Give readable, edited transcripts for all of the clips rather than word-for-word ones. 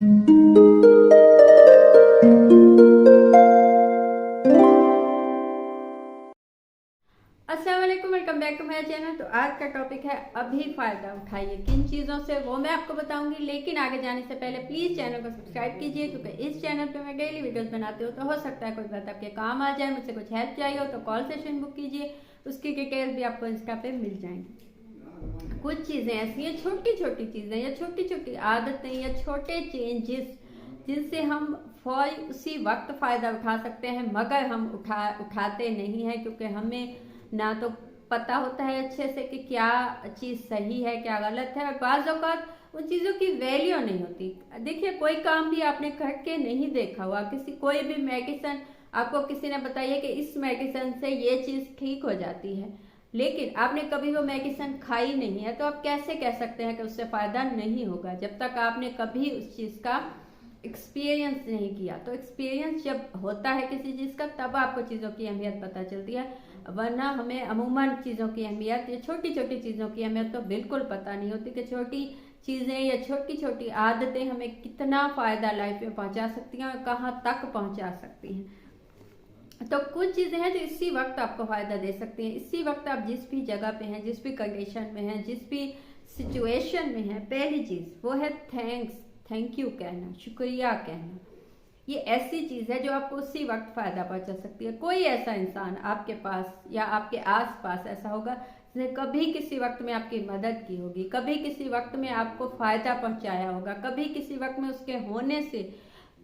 अस्सलाम वालेकुम, welcome back to my channel. तो आज का टॉपिक है अभी फ़ायदा उठाइए। किन चीज़ों से वो मैं आपको बताऊंगी, लेकिन आगे जाने से पहले प्लीज़ चैनल को सब्सक्राइब कीजिए, क्योंकि इस चैनल पे मैं डेली वीडियोस बनाती हूँ। तो हो सकता है कोई बात आपके काम आ जाए, मुझसे कुछ हेल्प चाहिए हो तो कॉल सेशन बुक कीजिए, उसकी डिटेल भी आपको इंस्टा पे मिल जाएंगी। कुछ चीज़ें ऐसी हैं, छोटी छोटी चीज़ें या छोटी छोटी आदतें या छोटे चेंजेस जिनसे हम उसी वक्त फ़ायदा उठा सकते हैं, मगर हम उठाते नहीं हैं, क्योंकि हमें ना तो पता होता है अच्छे से कि क्या चीज़ सही है क्या गलत है, और बाज़ औक़ात उन चीज़ों की वैल्यू नहीं होती। देखिए, कोई काम भी आपने करके नहीं देखा हुआ, कोई भी मेडिसिन आपको किसी ने बताई है कि इस मेडिसिन से ये चीज़ ठीक हो जाती है, लेकिन आपने कभी वो मेडिसिन खाई नहीं है, तो आप कैसे कह सकते हैं कि उससे फ़ायदा नहीं होगा, जब तक आपने कभी उस चीज़ का एक्सपीरियंस नहीं किया। तो एक्सपीरियंस जब होता है किसी चीज़ का, तब आपको चीज़ों की अहमियत पता चलती है, वरना हमें अमूमन चीज़ों की अहमियत या छोटी छोटी चीज़ों की अहमियत तो बिल्कुल पता नहीं होती कि छोटी चीज़ें या छोटी छोटी आदतें हमें कितना फ़ायदा लाइफ में पहुंचा सकती हैं और कहाँ तक पहुंचा सकती हैं। तो कुछ चीज़ें हैं जो इसी वक्त आपको फ़ायदा दे सकती हैं। इसी वक्त आप जिस भी जगह पे हैं, जिस भी कंडीशन में हैं, जिस भी सिचुएशन में हैं, पहली चीज़ वो है थैंक यू कहना, शुक्रिया कहना। ये ऐसी चीज़ है जो आपको उसी वक्त फ़ायदा पहुंचा सकती है। कोई ऐसा इंसान आपके पास या आपके आसपास ऐसा होगा जिसने कभी किसी वक्त में आपकी मदद की होगी, कभी किसी वक्त में आपको फ़ायदा पहुंचाया होगा, कभी किसी वक्त में उसके होने से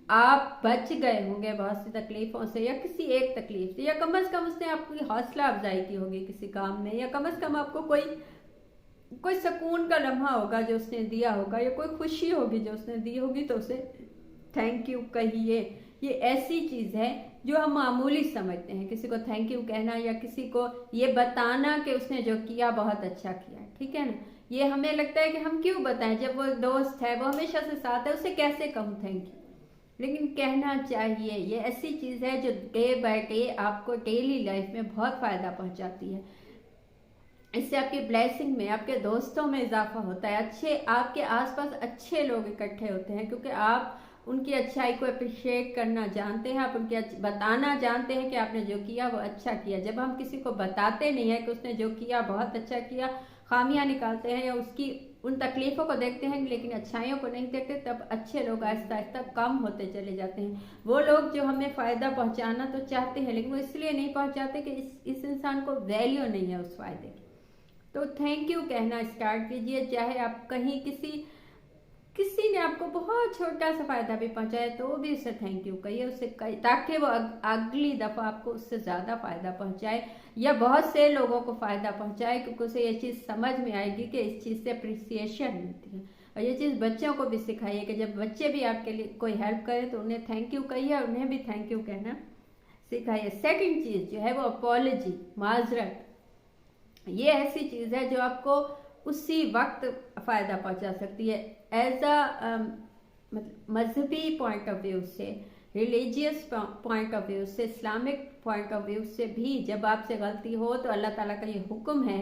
आप बच गए होंगे बहुत सी तकलीफ़ों से या किसी एक तकलीफ से, या कम से कम उसने आपकी हौसला अफजाई की होगी किसी काम में, या कम से कम आपको कोई सुकून का लम्हा होगा जो उसने दिया होगा, या कोई खुशी होगी जो उसने दी होगी, तो उसे थैंक यू कहिए। ये ऐसी चीज़ है जो हम मामूली समझते हैं, किसी को थैंक यू कहना या किसी को ये बताना कि उसने जो किया बहुत अच्छा किया, ठीक है ना। ये हमें लगता है कि हम क्यों बताएं, जब वो दोस्त है, वो हमेशा से साथ है, उसे कैसे कहूँ थैंक यू, लेकिन कहना चाहिए। ये ऐसी चीज़ है जो डे बाय डे आपको डेली लाइफ में बहुत फ़ायदा पहुँचाती है। इससे आपकी ब्लेसिंग में, आपके दोस्तों में इजाफा होता है, आपके आसपास अच्छे लोग इकट्ठे होते हैं, क्योंकि आप उनकी अच्छाई को अप्रिशिएट करना जानते हैं, आप उनके बताना जानते हैं कि आपने जो किया वो अच्छा किया। जब हम किसी को बताते नहीं है कि उसने जो किया बहुत अच्छा किया, खामियां निकालते हैं या उसकी उन तकलीफ़ों को देखते हैं लेकिन अच्छाइयों को नहीं देखते, तब अच्छे लोग आहिस्ता आहिस्ता कम होते चले जाते हैं। वो लोग जो हमें फ़ायदा पहुँचाना तो चाहते हैं, लेकिन वो इसलिए नहीं पहुँचाते कि इस इंसान को वैल्यू नहीं है उस फ़ायदे की। तो थैंक यू कहना स्टार्ट कीजिए, चाहे आप कहीं किसी ने आपको बहुत छोटा सा फ़ायदा भी पहुंचाया तो भी उसे थैंक यू कहिए, उससे ताकि वो अगली दफ़ा आपको उससे ज़्यादा फ़ायदा पहुंचाए या बहुत से लोगों को फ़ायदा पहुंचाए, क्योंकि उसे ये चीज़ समझ में आएगी कि इस चीज़ से अप्रिसिएशन मिलती है। और ये चीज़ बच्चों को भी सिखाइए कि जब बच्चे भी आपके लिए कोई हेल्प करें तो उन्हें थैंक यू कहिए और उन्हें भी थैंक यू कहना सिखाइए। सेकेंड चीज़ जो है वो अपॉलजी, माजरत। ये ऐसी चीज़ है जो आपको उसी वक्त फ़ायदा पहुंचा सकती है। एज अ मजहबी पॉइंट ऑफ व्यू से, रिलीजियस पॉइंट ऑफ व्यू से, इस्लामिक पॉइंट ऑफ व्यू से भी जब आपसे गलती हो तो अल्लाह ताला का ये हुक्म है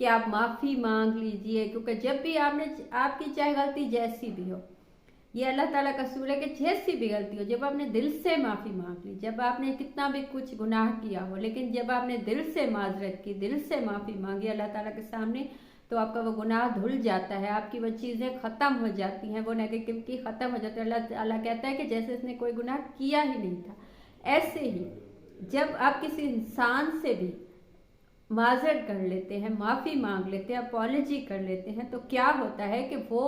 कि आप माफ़ी मांग लीजिए, क्योंकि जब भी आपकी चाहे गलती जैसी भी हो, ये अल्लाह ताला का असूल है कि जैसी भी गलती हो, जब आपने दिल से माफ़ी मांग ली, जब आपने कितना भी कुछ गुनाह किया हो, लेकिन जब आपने दिल से माजरत की, दिल से माफ़ी मांगी अल्लाह ताला के सामने, तो आपका वो गुनाह धुल जाता है, आपकी वो चीज़ें ख़त्म हो जाती हैं, वो नेगेटिविटी ख़त्म हो जाती है। अल्लाह ताला कहता है कि जैसे इसने कोई गुनाह किया ही नहीं था। ऐसे ही जब आप किसी इंसान से भी माजरत कर लेते हैं, माफ़ी मांग लेते हैं, अपॉलजी कर लेते हैं, तो क्या होता है कि वो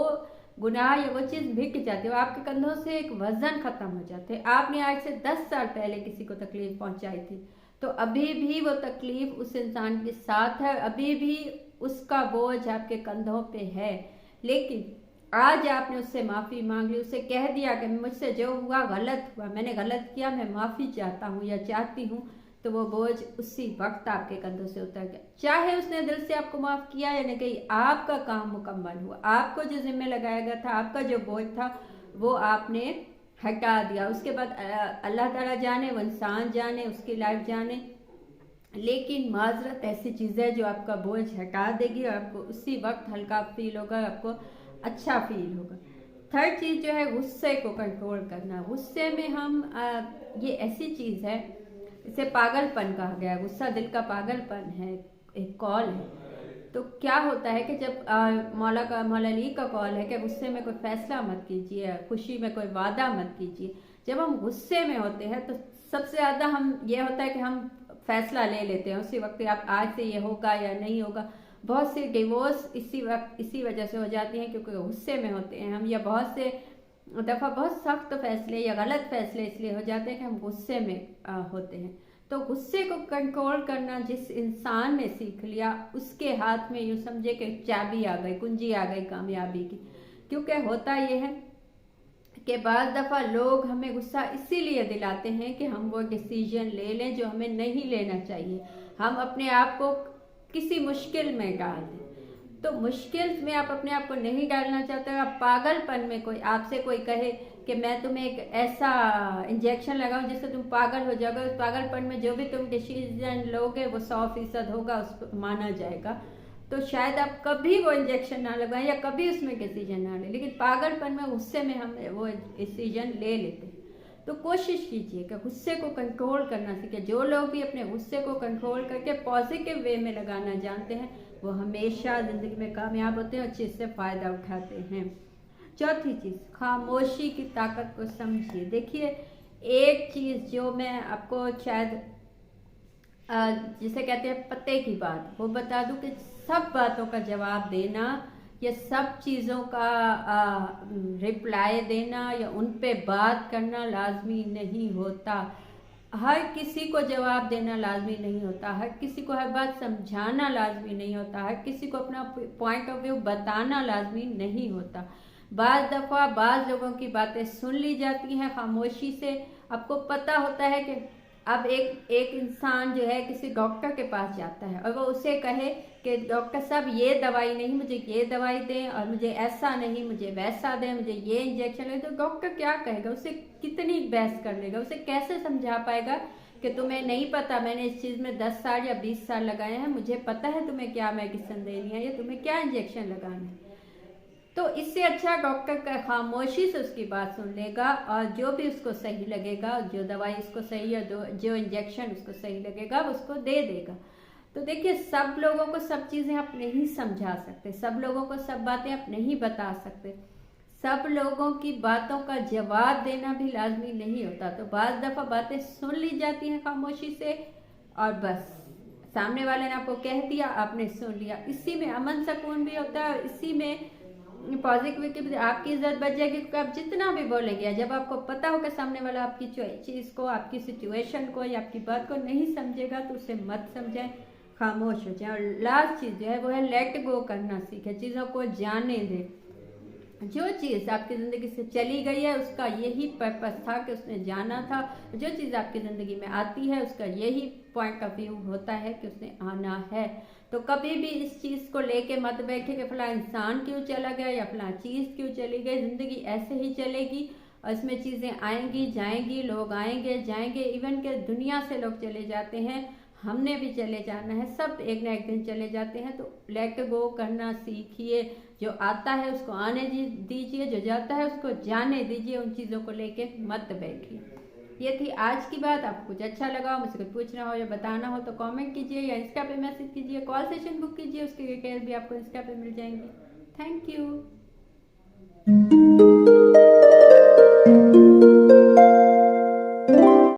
गुनाह या वो चीज़ मिट जाती है, आपके कंधों से एक वजन ख़त्म हो जाते हैं। आपने आज से 10 साल पहले किसी को तकलीफ़ पहुंचाई थी, तो अभी भी वो तकलीफ़ उस इंसान के साथ है, अभी भी उसका बोझ आपके कंधों पे है, लेकिन आज आपने उससे माफ़ी मांग ली, उससे कह दिया कि मुझसे जो हुआ गलत हुआ, मैंने गलत किया, मैं माफ़ी चाहता हूँ या चाहती हूँ, तो वो बोझ उसी वक्त आपके कंधों से उतर गया। चाहे उसने दिल से आपको माफ़ किया या नहीं, कहीं आपका काम मुकम्मल हुआ, आपको जो जिम्मे लगाया गया था, आपका जो बोझ था वो आपने हटा दिया। उसके बाद अल्लाह ताला जाने, वो इंसान जाने, उसकी लाइफ जाने, लेकिन माजरत ऐसी चीज़ है जो आपका बोझ हटा देगी और आपको उसी वक्त हल्का फील होगा, आपको अच्छा फील होगा। थर्ड चीज़ जो है गुस्से को कंट्रोल करना। गुस्से में हम ये ऐसी चीज़ है, इसे पागलपन कहा गया है। गुस्सा दिल का पागलपन है, एक कॉल है। तो क्या होता है कि जब मौला अली का कॉल है कि गुस्से में कोई फैसला मत कीजिए, खुशी में कोई वादा मत कीजिए। जब हम गुस्से में होते हैं तो सबसे ज़्यादा हम ये होता है कि हम फैसला ले लेते हैं उसी वक्त, आप आज से ये होगा या नहीं होगा। बहुत सी डिवोर्स इसी वजह से हो जाती हैं क्योंकि गुस्से में होते हैं हम, या बहुत से दफ़ा बहुत सख्त फैसले या गलत फैसले इसलिए हो जाते हैं कि हम गुस्से में होते हैं। तो गुस्से को कंट्रोल करना जिस इंसान ने सीख लिया, उसके हाथ में यूँ समझे कि चाबी आ गई, कुंजी आ गई कामयाबी की। क्योंकि होता ये है कि बाज़ दफ़ा लोग हमें गुस्सा इसीलिए दिलाते हैं कि हम वो डिसीजन ले लें जो हमें नहीं लेना चाहिए, हम अपने आप को किसी मुश्किल में डाल दें। तो मुश्किल में आप अपने आप को नहीं डालना चाहते, आप पागलपन में कोई आपसे कोई कहे कि मैं तुम्हें एक ऐसा इंजेक्शन लगाऊं जिससे तुम पागल हो जाओगे, उस पागलपन में जो भी तुम डिसीजन लोगे वो 100% होगा, उसको माना जाएगा। तो शायद आप कभी वो इंजेक्शन ना लगाएं या कभी उसमें डिसीजन ना लें, लेकिन पागलपन में गुस्से में हम वो डिसीजन ले लेते हैं। तो कोशिश कीजिए कि गुस्से को कंट्रोल करना सीखें। जो लोग भी अपने गुस्से को कंट्रोल करके पॉजिटिव वे में लगाना जानते हैं वो हमेशा ज़िंदगी में कामयाब होते हैं और चीज़ से फ़ायदा उठाते हैं। चौथी चीज़, खामोशी की ताकत को समझिए। देखिए, एक चीज़ जो मैं आपको शायद जिसे कहते हैं पते की बात, वो बता दूं कि सब बातों का जवाब देना या सब चीज़ों का रिप्लाई देना या उन पे बात करना लाजमी नहीं होता। हर किसी को जवाब देना लाजमी नहीं होता, हर किसी को हर बात समझाना लाजमी नहीं होता, हर किसी को अपना पॉइंट ऑफ व्यू बताना लाजमी नहीं होता। बाज़ दफ़ा बाज़ लोगों की बातें सुन ली जाती हैं खामोशी से। आपको पता होता है कि अब एक इंसान जो है किसी डॉक्टर के पास जाता है और वो उसे कहे कि डॉक्टर साहब ये दवाई नहीं, मुझे ये दवाई दें, और मुझे ऐसा नहीं मुझे वैसा दें, मुझे ये इंजेक्शन लें। तो डॉक्टर क्या कहेगा, उसे कितनी बहस कर लेगा, उसे कैसे समझा पाएगा कि तुम्हें नहीं पता, मैंने इस चीज़ में 10 साल या 20 साल लगाए हैं, मुझे पता है तुम्हें क्या मेडिसिन देनी है या तुम्हें क्या इंजेक्शन लगाना है। तो इससे अच्छा डॉक्टर का खामोशी से उसकी बात सुन लेगा और जो भी उसको सही लगेगा, जो दवाई उसको सही या जो इंजेक्शन उसको सही लगेगा वो उसको दे देगा। तो देखिए, सब लोगों को सब चीज़ें आप नहीं समझा सकते, सब लोगों को सब बातें आप नहीं बता सकते, सब लोगों की बातों का जवाब देना भी लाजमी नहीं होता। तो बाज़ दफ़ा बातें सुन ली जाती हैं खामोशी से और बस सामने वाले ने आपको कह दिया, आपने सुन लिया। इसी में अमन सुकून भी होता है और इसी में पॉजिटिविटी, आपकी इज्जत बच जाएगी। क्योंकि आप जितना भी बोलेंगे, जब आपको पता हो कि सामने वाला आपकी चीज़ को, आपकी सिचुएशन को या आपकी बात को नहीं समझेगा तो उसे मत समझें, खामोश हो जाए। और लास्ट चीज़ जो है वो है लेट गो करना सीखें, चीज़ों को जाने दें। जो चीज़ आपकी ज़िंदगी से चली गई है उसका यही पर्पस था कि उसने जाना था। जो चीज़ आपकी ज़िंदगी में आती है उसका यही पॉइंट ऑफ व्यू होता है कि उसने आना है। तो कभी भी इस चीज़ को लेके मत बैठे कि फला इंसान क्यों चला गया या फला चीज़ क्यों चली गई। ज़िंदगी ऐसे ही चलेगी और इसमें चीज़ें आएंगी जाएंगी, लोग आएंगे जाएंगे, इवन के दुनिया से लोग चले जाते हैं, हमने भी चले जाना है, सब एक ना एक दिन चले जाते हैं। तो लेट गो करना सीखिए, जो आता है उसको आने दीजिए, जो जाता है उसको जाने दीजिए, उन चीज़ों को लेके मत बैठिए। ये थी आज की बात। आपको कुछ अच्छा लगा हो, मुझसे कुछ पूछना हो या बताना हो तो कमेंट कीजिए या इंस्टा पे मैसेज कीजिए, कॉल सेशन बुक कीजिए, उसकी डिटेल भी आपको इंस्टा पे मिल जाएंगी। Thank you.